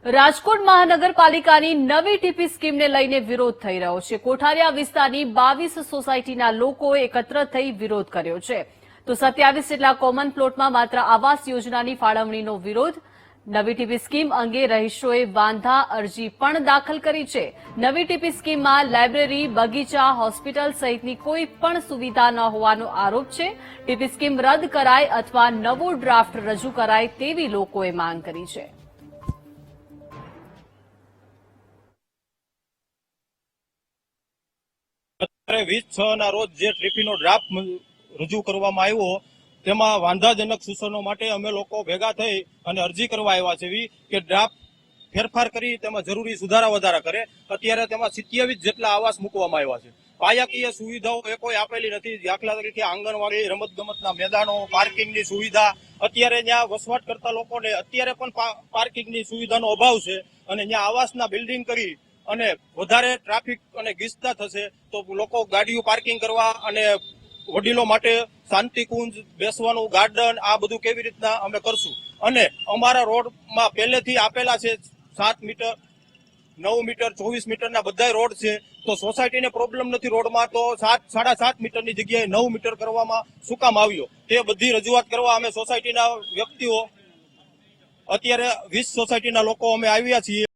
રાજકોટ મહાનગરપાલિકાની નવી ટીપી સ્કીમને લઈને વિરોધ થઈ રહ્યો છે। કોઠારિયા વિસ્તારની 22 સોસાયટીના લોકોએ એકત્ર થઈ વિરોધ કર્યો છે, તો 27 જેટલા કોમન પ્લોટમાં માત્ર આવાસ યોજનાની ફાળવણીનો વિરોધ। નવી ટીપી સ્કીમ અંગે રહીશોએ વાંધા અરજી પણ દાખલ કરી છે। નવી ટીપી સ્કીમમાં લાયબ્રેરી, બગીચા, હોસ્પિટલ સહિતની કોઈ પણ સુવિધા ન હોવાનો આરોપ છે। ટીપી સ્કીમ રદ કરાય અથવા નવો ડ્રાફ્ટ રજૂ કરાય તેવી લોકોએ માંગ કરી છે। 20/6 રોજ જે ટીપીનો ડ્રાફ્ટ રજૂ કરવામાં આવ્યો તેમાં વાંધાજનક સૂચનો માટે અમે લોકો ભેગા થઈ અને અરજી કરવા આવ્યા છે કે ડ્રાફ્ટ ફેરફાર કરી તેમાં જરૂરી સુધારા વધારા કરે। અત્યારે તેમાં 27 જેટલા આવાસ મૂકવામાં આવ્યા છે। પાયાકીય સુવિધાઓ એ કોઈ આપેલી નથી। દાખલા તરીકે આંગણવાડી, રમતગમતના મેદાનો, પાર્કિંગની સુવિધા। અત્યારે ત્યાં વસવાટ કરતા લોકોને અત્યારે પણ પાર્કિંગની સુવિધાનો અભાવ છે અને ત્યાં આવાસના બિલ્ડિંગ કરી અને વધારે ટ્રાફિક અને ગીચતા થશે તો લોકો ગાડીઓ પાર્કિંગ કરવા અને વડીલો માટે શાંતિકુંજ, બેસવાનું ગાર્ડન આ બધું કેવી રીતના અમે કરશું। અને અમારા રોડમાં પહેલેથી આપેલા છે 7 મીટર, 9 મીટર, 24 મીટરના બધા રોડ છે, તો સોસાયટીને પ્રોબ્લેમ નથી રોડમાં, તો 7.5 મીટરની જગ્યાએ 9 મીટર કરવામાં શું કામ આવ્યો તે બધી રજૂઆત કરવા અમે સોસાયટીના વ્યક્તિઓ અત્યારે 20 સોસાયટીના લોકો અમે આવ્યા છીએ।